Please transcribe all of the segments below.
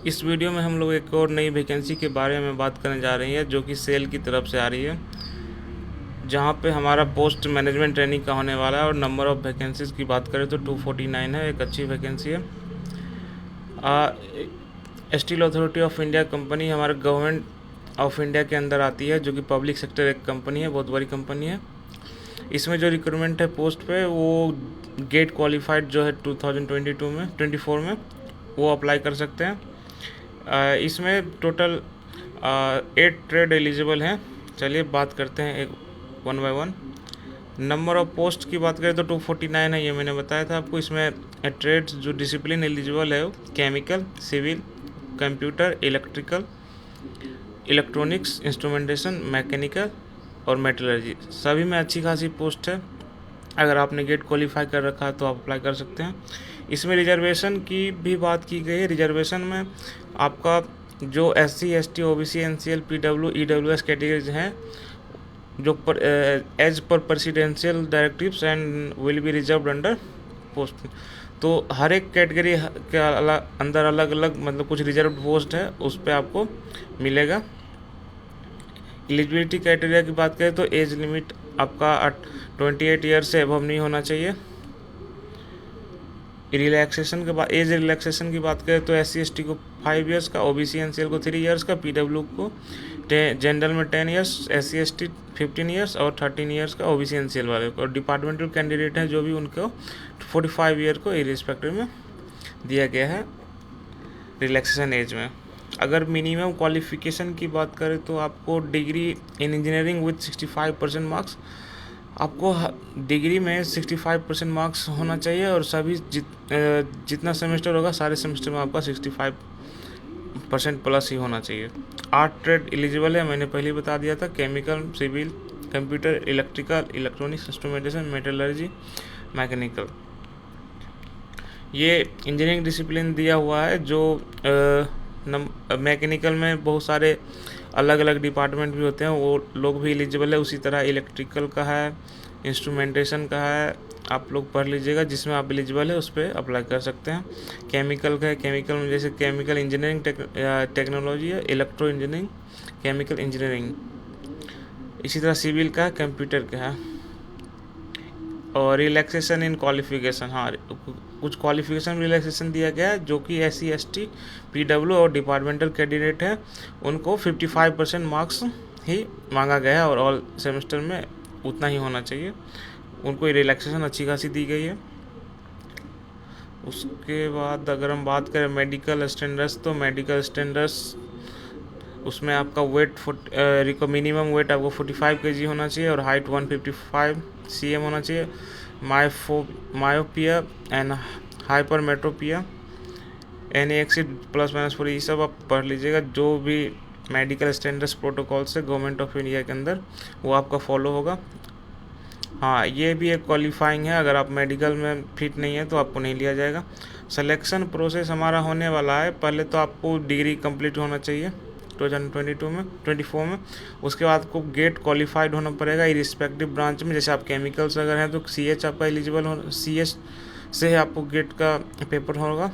इस वीडियो में हम लोग एक और नई वैकेंसी के बारे में बात करने जा रहे हैं जो कि सेल की तरफ से आ रही है, जहां पे हमारा पोस्ट मैनेजमेंट ट्रेनिंग का होने वाला है। और नंबर ऑफ़ वैकेंसीज़ की बात करें तो 249 है, एक अच्छी वैकेंसी है। Steel authority of India company हमारे गवर्नमेंट ऑफ इंडिया के अंदर आती है, जो कि पब्लिक सेक्टर एक कंपनी है, बहुत बड़ी कंपनी है। इसमें जो रिक्रूटमेंट है पोस्ट पे, वो गेट क्वालिफाइड जो है 2022 में 24 में वो अप्लाई कर सकते हैं। इसमें टोटल 8 ट्रेड एलिजिबल हैं। चलिए बात करते हैं एक one by one. Number of post की बात करें तो 249 है, ये मैंने बताया था आपको। इसमें ट्रेड्स जो डिसिप्लिन एलिजिबल है वो chemical, civil, computer, electrical, electronics, instrumentation, mechanical और मेटलर्जी, सभी में अच्छी खासी पोस्ट है। अगर आपने गेट क्वालिफाई कर रखा है तो आप अप्लाई कर सकते हैं। इसमें रिजर्वेशन की भी बात की गई है। रिजर्वेशन में आपका जो SC, ST, OBC, NCL, PW, EWS categories हैं, जो as per presidential directives and will be reserved under post. तो हर एक कैटेगरी के अंदर अलग अलग मतलब कुछ रिजर्व पोस्ट है, उस पर आपको मिलेगा। एलिजिबिलिटी क्राइटेरिया की बात करें तो एज लिमिट आपका 28 ईयर से एबव नहीं होना चाहिए। रिलैक्सेशन के बाद एज रिलैक्सेशन की बात करें तो SC, ST को 5 ईयर्स का, OBC, NCL को 3 ईयर्स का, PW को जनरल में 10 ईयर्स, SC, ST 15 ईयर्स और 13 ईयर्स का OBC, NCL वाले को। और डिपार्टमेंटल कैंडिडेट हैं जो भी, उनको 45 ईयर को इरिस्पेक्टिव में दिया गया है रिलैक्सेशन एज में। अगर मिनिमम क्वालिफिकेशन की बात करें तो आपको degree in engineering with 65% marks, आपको डिग्री में 65% मार्क्स होना चाहिए। और सभी जितना सेमेस्टर होगा सारे सेमेस्टर में आपका 65% प्लस ही होना चाहिए। 8 ट्रेड एलिजिबल है, मैंने पहले बता दिया था। Chemical, civil, computer, electrical, electronics, instrumentation, metallurgy, mechanical. ये इंजीनियरिंग डिसिप्लिन दिया हुआ है। जो मैकेनिकल में बहुत सारे अलग अलग डिपार्टमेंट भी होते हैं, वो लोग भी एलिजिबल है। उसी तरह इलेक्ट्रिकल का है, इंस्ट्रूमेंटेशन का है, आप लोग पढ़ लीजिएगा। जिसमें आप एलिजिबल है उस पर अप्लाई कर सकते हैं। केमिकल का है, केमिकल में जैसे केमिकल इंजीनियरिंग टेक्नोलॉजी है, इलेक्ट्रो इंजीनियरिंग, केमिकल इंजीनियरिंग। इसी तरह सिविल का है, कंप्यूटर का है। और रिलैक्सेशन इन क्वालिफिकेशन, हाँ कुछ क्वालिफिकेशन रिलैक्सेशन दिया गया है, जो कि SC, ST, PW और डिपार्टमेंटल कैंडिडेट हैं, उनको 55% मार्क्स ही मांगा गया है और ऑल सेमेस्टर में उतना ही होना चाहिए। उनको रिलैक्सेशन अच्छी खासी दी गई है। उसके बाद अगर हम बात करें मेडिकल स्टैंडर्ड्स, तो मेडिकल स्टैंडर्ड्स उसमें आपका वेट मिनिमम वेट आपको 45 kg होना चाहिए और हाइट 155 cm होना चाहिए। मायोपिया एंड हाइपरमेट्रोपिया, NAXD +- 4, ये सब आप पढ़ लीजिएगा। जो भी मेडिकल स्टैंडर्ड्स प्रोटोकॉल से गवर्नमेंट ऑफ इंडिया के अंदर, वो आपका फॉलो होगा। हाँ, ये भी एक क्वालिफाइंग है। अगर आप मेडिकल में फिट नहीं है तो आपको नहीं लिया जाएगा। सिलेक्शन प्रोसेस हमारा होने वाला है। पहले तो आपको डिग्री कंप्लीट होना चाहिए 2024 में। उसके बाद आपको गेट क्वालिफाइड होना पड़ेगा इरिस्पेक्टिव ब्रांच में। जैसे आप केमिकल्स अगर हैं तो CH आपका एलिजिबल हो, CS से आपको गेट का पेपर होगा।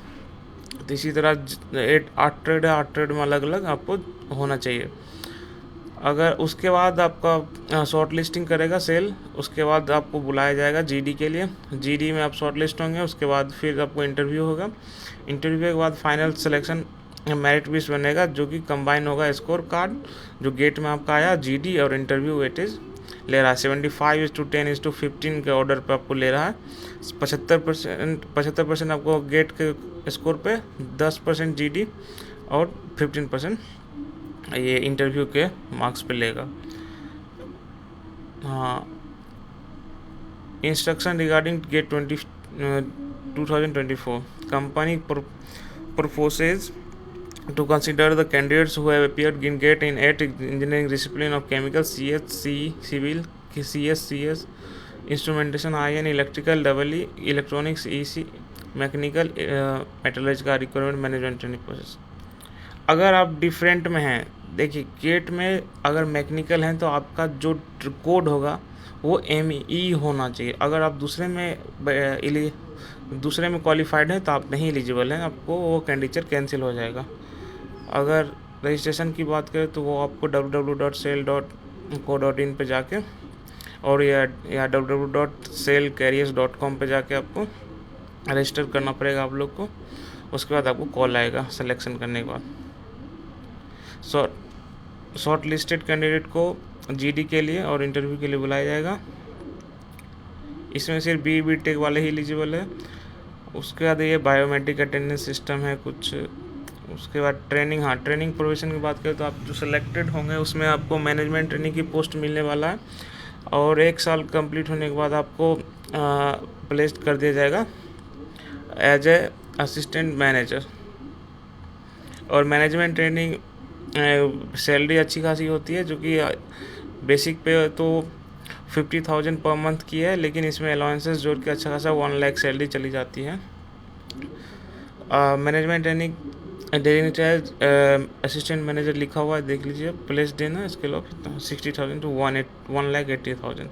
तो इसी तरह 8 ट्रेड है, 8 ट्रेड में अलग अलग आपको होना चाहिए। अगर उसके बाद आपका शॉर्ट लिस्टिंग करेगा सेल, उसके बाद आपको बुलाया जाएगा GD के लिए। GD में आप शॉर्ट लिस्ट होंगे, उसके बाद फिर आपको इंटरव्यू होगा। इंटरव्यू के बाद फाइनल सिलेक्शन मेरिट लिस्ट बनेगा, जो कि कंबाइन होगा स्कोर कार्ड जो गेट में आपका आया, GD और इंटरव्यू वेटेज ले रहा है। 75:10:15 के ऑर्डर पे आपको ले रहा है। 75% आपको गेट के स्कोर पे, 10% GD और 15% ये इंटरव्यू के मार्क्स पे लेगा। हाँ, instruction regarding GATE 2024 company proposes to consider the candidates who have appeared in GATE in 8 engineering discipline of chemical, CH, civil, CS, instrumentation, IN, electrical, EE, electronics, EC, mechanical, metallurgy का requirement management training process. अगर आप different में हैं, देखिए gate में अगर mechanical हैं तो आपका जो कोड होगा वो ME होना चाहिए। अगर आप दूसरे में क्वालिफाइड हैं तो आप नहीं एलिजिबल हैं, आपको वो कैंडिडेट कैंसिल हो जाएगा। अगर रजिस्ट्रेशन की बात करें तो वो आपको www.sale.co.in पे जाके और या www.salecarriers.com पे जाके आपको रजिस्टर करना पड़ेगा आप लोग को। उसके बाद आपको कॉल आएगा सिलेक्शन करने के बाद। शॉर्ट लिस्टेड कैंडिडेट को जीडी के लिए और इंटरव्यू के लिए बुलाया जाएगा। इसमें सिर्फ बी टेक वाले ही एलिजिबल है। उसके बाद ये बायोमेट्रिक अटेंडेंस सिस्टम है कुछ। उसके बाद ट्रेनिंग प्रोविज़न की बात करें तो आप जो सिलेक्टेड होंगे उसमें आपको मैनेजमेंट ट्रेनिंग की पोस्ट मिलने वाला है और 1 साल कंप्लीट होने के बाद आपको प्लेस्ड कर दिया जाएगा एज ए असिस्टेंट मैनेजर। और मैनेजमेंट ट्रेनिंग सैलरी अच्छी खासी होती है, जो कि बेसिक पे तो 50,000 पर मंथ की है, लेकिन इसमें अलाउंसेस जोड़ के अच्छा खासा 1 लाख सैलरी चली जाती है। Management training designated assistant manager लिखा हुआ है, देख लीजिए, प्लेस देना। इसके अलावा 60,000 टू 1,80,000।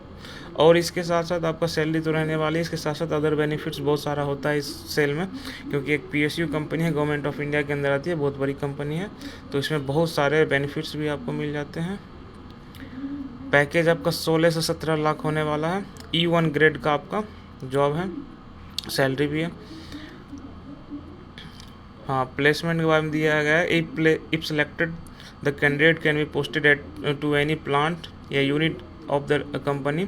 और इसके साथ साथ आपका सैलरी तो रहने वाली है, इसके साथ साथ अदर बेनिफिट्स बहुत सारा होता है इस सेल में, क्योंकि एक PSU कंपनी है, गवर्नमेंट ऑफ इंडिया के अंदर आती है, बहुत बड़ी कंपनी है, तो इसमें बहुत सारे बेनिफिट्स भी आपको मिल जाते हैं। पैकेज आपका 16 से 17 लाख होने वाला है। E1 ग्रेड का आपका जॉब है, सैलरी भी है। हाँ, प्लेसमेंट के बारे में दिया गया है, if selected the candidate can be posted at to any plant या unit of the company,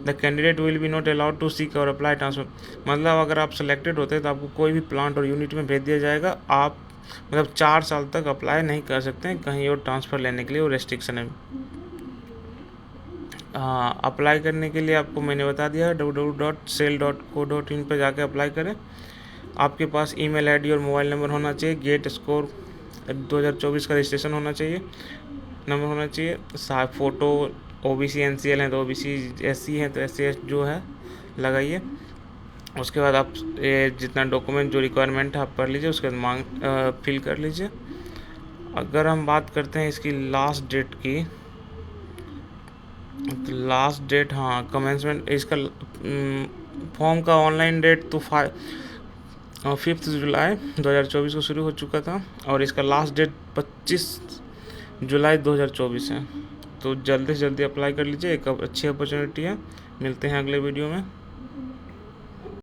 the candidate will be not allowed to seek और अप्लाई ट्रांसफर। मतलब अगर आप सेलेक्टेड होते हैं तो आपको कोई भी प्लांट और यूनिट में भेज दिया जाएगा। आप 4 साल तक अप्लाई नहीं कर सकते हैं कहीं और ट्रांसफ़र लेने के लिए, वो रेस्ट्रिक्शन है। हाँ, अप्लाई करने के लिए आपको मैंने बता दिया है, www.sale.co.in पर जाके अप्लाई करें। आपके पास ईमेल आईडी और मोबाइल नंबर होना चाहिए। गेट स्कोर 2024 का रजिस्ट्रेशन होना चाहिए, नंबर होना चाहिए। फ़ोटो OBC NCL हैं तो OBC, SC हैं तो SC जो है लगाइए। उसके बाद आप ये जितना डॉक्यूमेंट जो रिक्वायरमेंट है आप पढ़ लीजिए, उसके बाद फिल कर लीजिए। अगर हम बात करते हैं इसकी लास्ट डेट की, लास्ट डेट, हाँ, कमेंसमेंट इसका फॉर्म का ऑनलाइन डेट तो 5 जुलाई 2024 को शुरू हो चुका था और इसका लास्ट डेट 25 जुलाई 2024 है। तो जल्दी से जल्दी अप्लाई कर लीजिए, एक अच्छी अपॉर्चुनिटी है। मिलते हैं अगले वीडियो में।